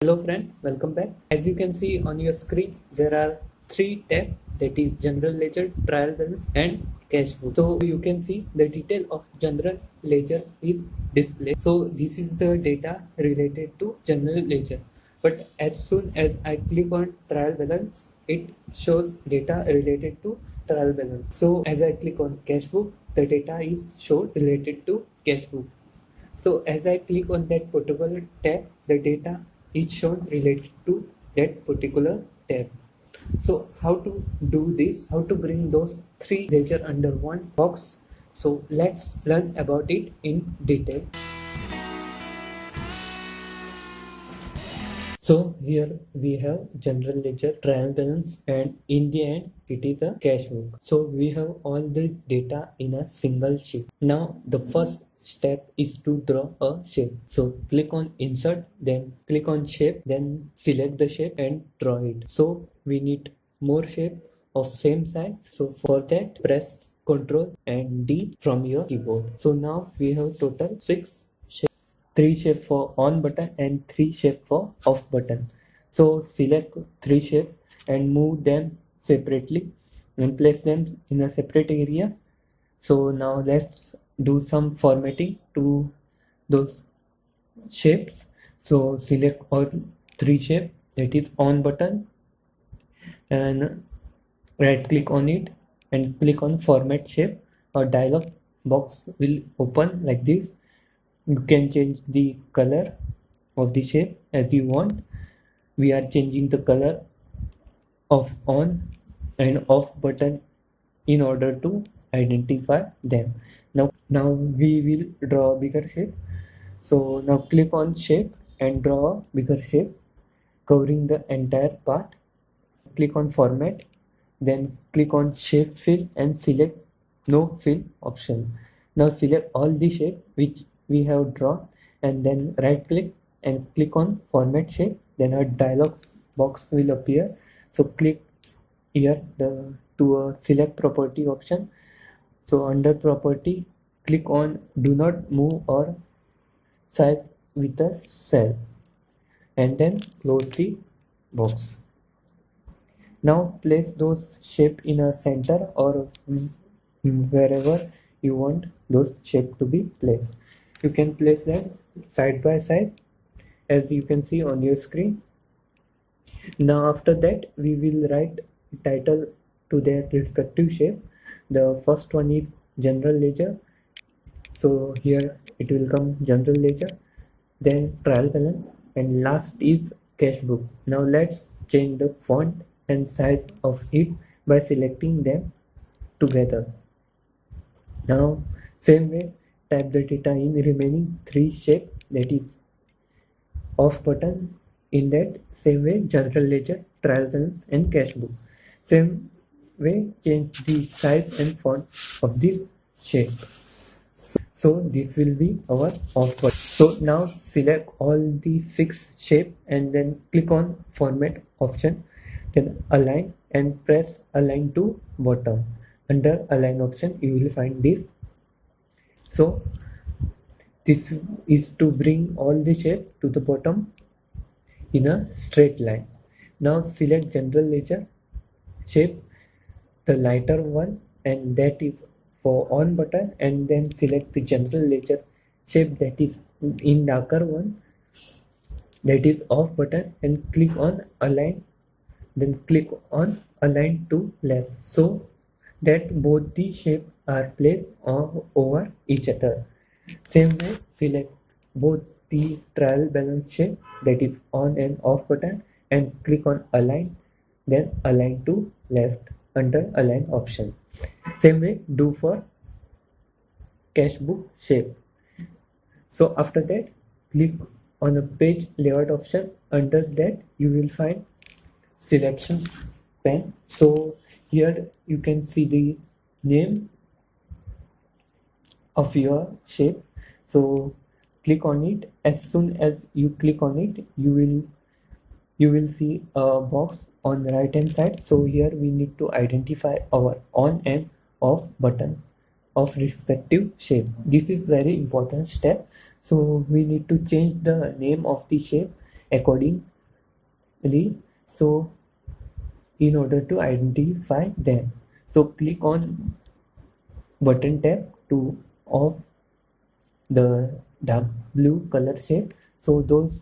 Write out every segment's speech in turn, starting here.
Hello friends, welcome back. As you can see on your screen, there are three tabs, that is general ledger, trial balance and cash book. So you can see the detail of general ledger is displayed. So this is the data related to general ledger. But as soon as I click on trial balance, it shows data related to trial balance. So as I click on cash book, the data is shown related to cash book. So as I click on that particular tab, the data is shown related to that particular tab. So how to do this, how to bring those three ledger under one box. So let's learn about it in detail. So here we have general ledger, trial balance, and in the end it is a cash book. So we have all the data in a single sheet. Now the first step is to draw a shape. So click on insert, then click on shape, then select the shape and draw it. So we need more shape of same size. So for that press Ctrl and D from your keyboard. So now we have total 6 shapes. 3 shape for on button and 3 shape for off button. So select 3 shape and move them separately and place them in a separate area. So now let's do some formatting to those shapes. So select all 3 shape, that is on button, and right click on it and click on format shape. A dialog box will open like this. You can change the color of the shape as you want. We are changing the color of on and off button in order to identify them. Now we will draw a bigger shape. So now click on shape and draw a bigger shape covering the entire part. Click on format, then click on shape fill and select no fill option. Now select all the shape which we have drawn and then right click and click on format shape. Then a dialog box will appear. So click here to select property option. So under property, click on do not move or size with a cell and then close the box. Now place those shape in a center or wherever you want those shape to be placed. You can place them side by side as you can see on your screen. Now after that we will write title to their respective shape. The first one is general ledger. So here it will come general ledger, then trial balance, and last is cash book. Now let's change the font and size of it by selecting them together. Now same way type the data in remaining 3 shape, that is off button. In that same way general ledger, trial balance and cash book. Same way change the size and font of this shape. So this will be our off button. So now select all the 6 shape and then click on format option, then align and press align to bottom. Under align option you will find this. So this is to bring all the shape to the bottom in a straight line. Now select general ledger shape, the lighter one, and that is for on button, and then select the general ledger shape that is in darker one, that is off button, and click on align, then click on align to left so that both the shape are placed over each other. Same way select both the trial balance shape, that is on and off button, and click on align, then align to left under align option. Same way do for cash book shape. So after that click on a page layout option. Under that you will find selection pane. So here you can see the name of your shape. So click on it. As soon as you click on it, you will see a box on the right hand side. So here we need to identify our on and off button of respective shape. This is very important step. So we need to change the name of the shape according clearly, so in order to identify them. So click on button tab to off the dark blue color shape. So those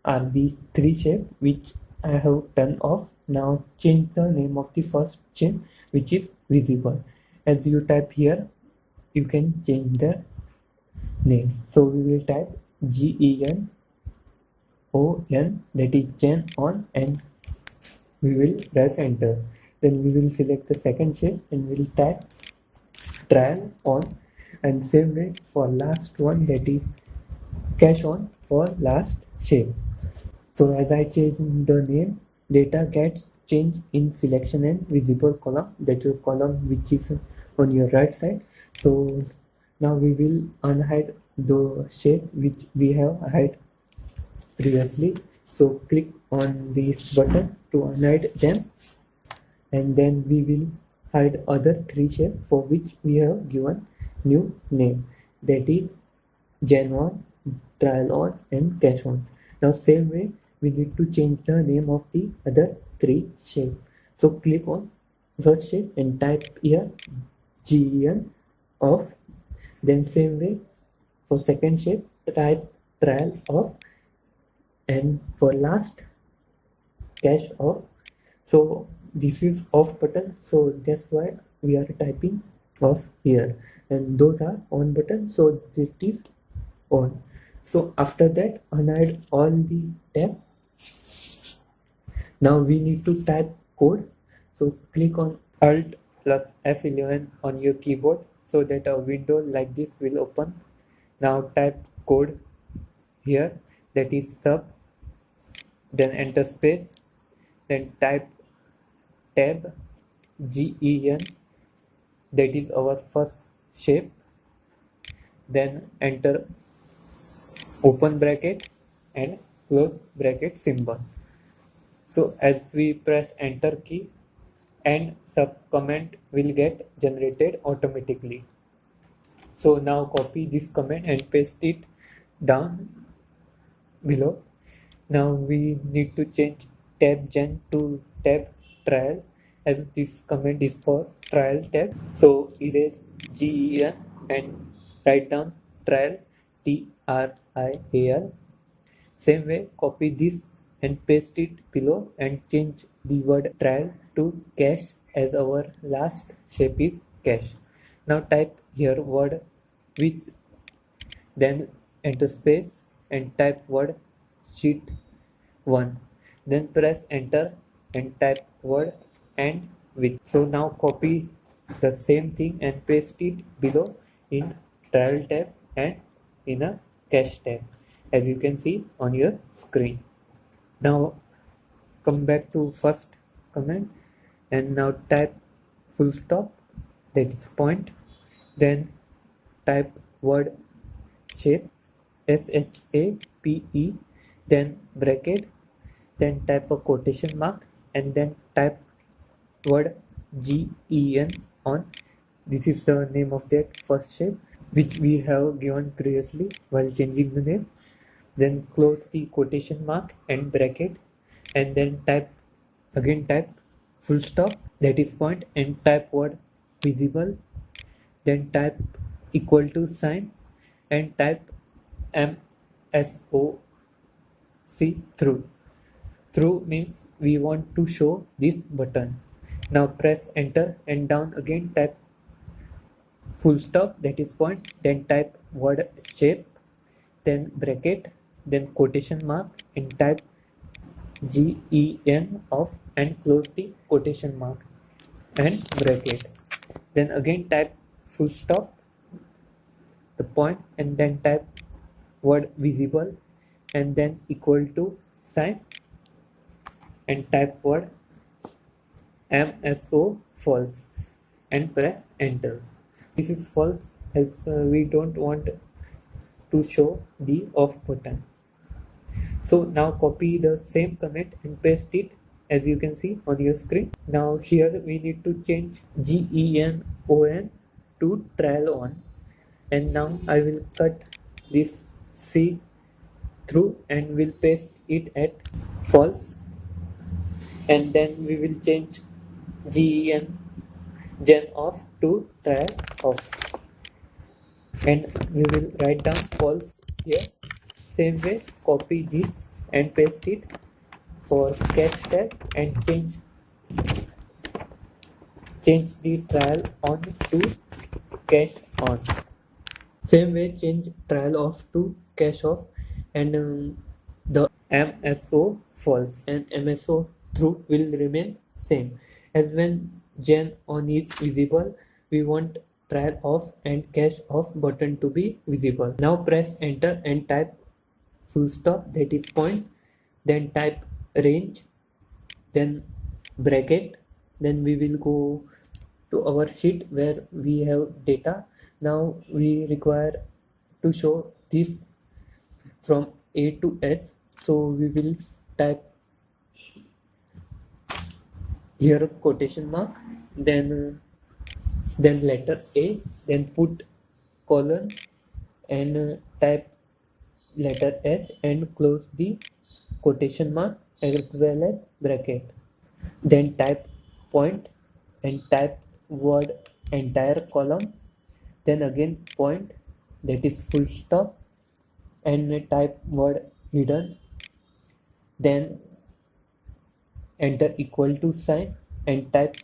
are the three shapes which I have turned off. Now change the name of the first shape, which is visible. As you type here, you can change the name. So we will type GENON, that is Gen on, and we will press enter. Then we will select the second shape and we will type trial on, and same way for last one, that is cache on for last shape. So as I change the name, data gets changed in selection and visible column, that is column which is on your right side. So now we will unhide the shape which we have hide previously. So click on this button to unhide them, and then we will hide other three shapes for which we have given new name, that is Gen on, trial on, and cache on. Now same way we need to change the name of the other three shape. So click on first shape and type here GEN off. Then same way for second shape type trial off, and for last cache off. So this is off button, so that's why we are typing off here, and those are on button, so it is on. So after that, unhide all the tab. Now we need to type code. So click on Alt plus F11 on your keyboard so that a window like this will open. Now type code here, that is sub, then enter space, then type tab GEN, that is our first shape, then enter open bracket and close bracket symbol. So as we press enter key, and sub comment will get generated automatically. So now copy this comment and paste it down below. Now we need to change tab gen to tab trial, as this comment is for trial tab. So erase GEN and write down trial, TRIAL. Same way, copy this and paste it below and change the word trial to cache, as our last shape is cache. Now type here word with, then enter space and type word sheet 1, then press enter and type word and with. So now copy the same thing and paste it below in trial tab and in a cache tab, as you can see on your screen. Now come back to first comment and now type full stop, that is point, then type word shape, SHAPE, then bracket, then type a quotation mark, and then type word GEN on. This is the name of that first shape which we have given previously while changing the name. Then close the quotation mark and bracket, and then type full stop, that is point, and type word visible, then type equal to sign and type MSOC through. Through means we want to show this button. Now press enter and down again type full stop, that is point, then type word shape, then bracket, then quotation mark, and type GEN off and close the quotation mark and bracket. Then again type full stop, the point, and then type word visible and then equal to sign and type word MSO false and press enter. This is false as we don't want to show the off button. So now copy the same comment and paste it, as you can see on your screen. Now here we need to change GENON to trial on, and now I will cut this C through and we'll paste it at false, and then we will change gen off to trial off, and we will write down false here. Same way, copy this and paste it for catch tag and change the trial on to cache on. Same way, change trial off to cache off, and the MSO false and MSO through will remain same. As when gen on is visible, we want trial off and cache off button to be visible. Now press enter and type full stop, that is point, then type range, then bracket, then we will go to our sheet where we have data. Now we require to show this from A to H, so we will type here quotation mark, then letter A, then put colon and type letter H and close the quotation mark as well as bracket, then type point and type word entire column, then again point, that is full stop, and type word hidden, then enter equal to sign and type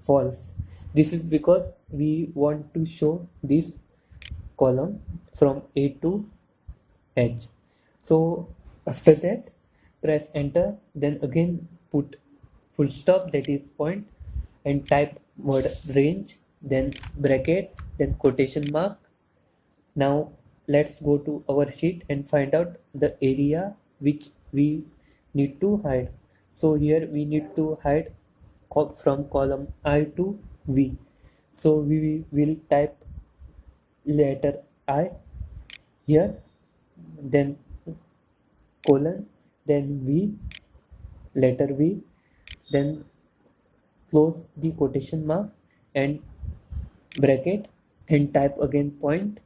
false. This is because we want to show this column from A to H. So after that, press enter, then again put full stop, that is point, and type word range, then bracket, then quotation mark. Now let's go to our sheet and find out the area which we need to hide. So here we need to hide from column I to V. So we will type letter I here, then colon, then V, letter V, then close the quotation mark and bracket, and type again point,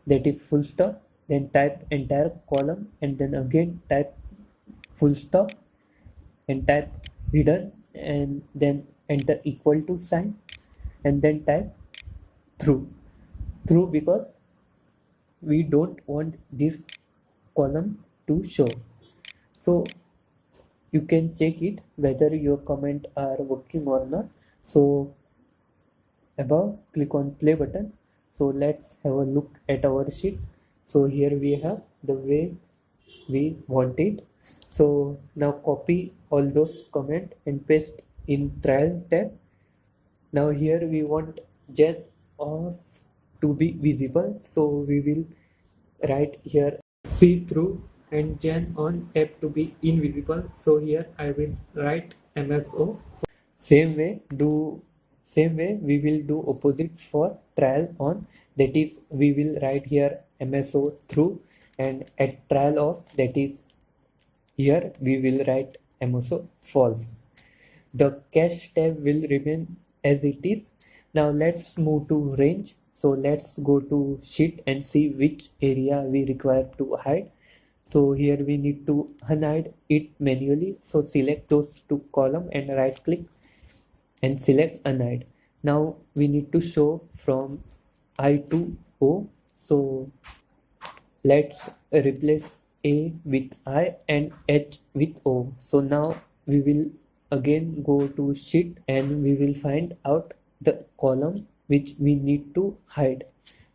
that is full stop, then type entire column, and then again type full stop and type hidden, and then enter equal to sign, and then type through because we don't want this column to show. So you can check it whether your comment are working or not. So above, click on play button. So let's have a look at our sheet. So here we have the way we want it. So now copy all those comment and paste in trial tab. Now here we want gen off to be visible, so we will write here see through and gen on tab to be invisible. So here I will write MSO. Same way we will do opposite for trial on, that is we will write here MSO through, and at trial off, that is here we will write MSO false. The cache tab will remain as it is. Now let's move to range. So let's go to sheet and see which area we require to hide. So here we need to unhide it manually. So select those two columns and right click and select unhide. Now we need to show from I to O. So let's replace A with I and H with O. So now we will again go to sheet and we will find out the column which we need to hide.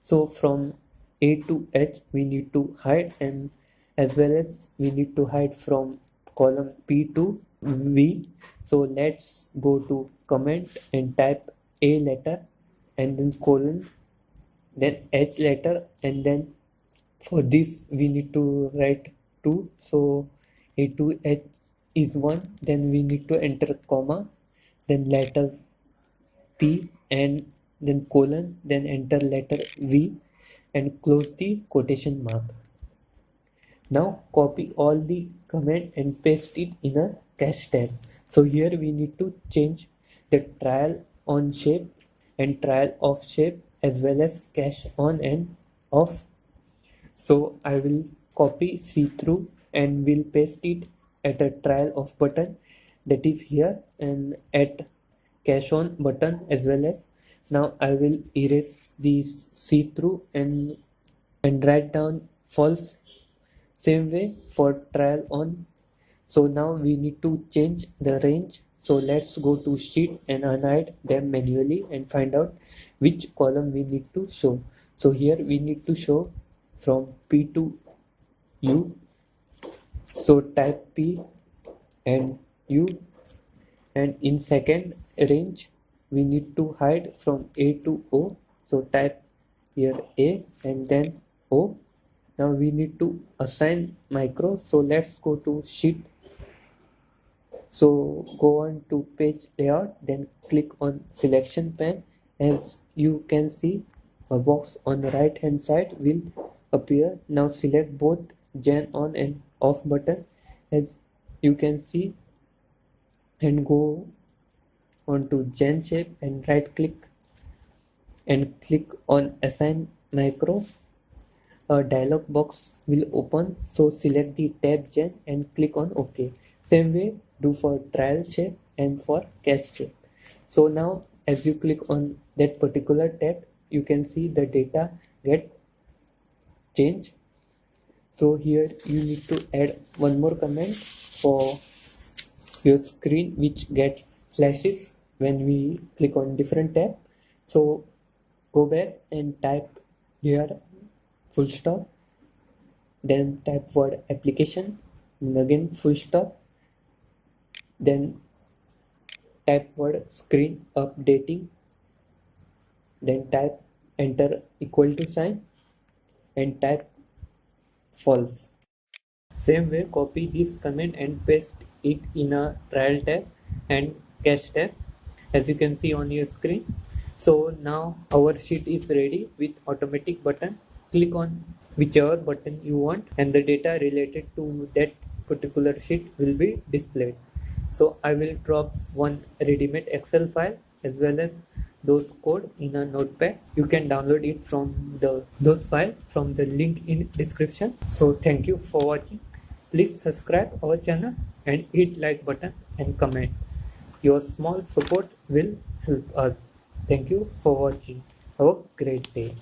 So from A to H we need to hide, and as well as we need to hide from column P to V. So let's go to comment and type A letter and then colon, then H letter, and then for this we need to write 2. So A to H is 1, then we need to enter comma, then letter P and then colon, then enter letter V and close the quotation mark. Now copy all the comment and paste it in a cache tab. So here we need to change the trial on shape and trial off shape as well as cache on and off. So I will copy see-through and we'll paste it at a trial of button that is here and at cache on button as well as. Now I will erase these see-through and write down false same way for trial on. So now we need to change the range. So let's go to sheet and unhide them manually and find out which column we need to show. So here we need to show from P to U. So type P and U, and in second range we need to hide from A to O. So type here A and then O. Now we need to assign micro. So let's go to sheet. So go on to page layout, then click on selection pane. As you can see, a box on the right hand side will appear. Now select both gen on and off button as you can see and go on to gen shape and right click and click on assign micro. A dialog box will open, so select the tab gen and click on OK. Same way do for trial shape and for cache shape. So now as you click on that particular tab, you can see the data get changed. So here you need to add one more comment for your screen which get flashes when we click on different tab. So go back and type here full stop, then type word application and again full stop, then type word screen updating, then type enter equal to sign and type false. Same way copy this comment and paste it in a trial tab and cache tab as you can see on your screen. So now our sheet is ready with automatic button. Click on whichever button you want and the data related to that particular sheet will be displayed. So I will drop one ready-made Excel file as well as those code in a notepad. You can download it from those file from the link in description. So thank you for watching. Please subscribe our channel and hit like button and comment. Your small support will help us. Thank you for watching. Have a great day.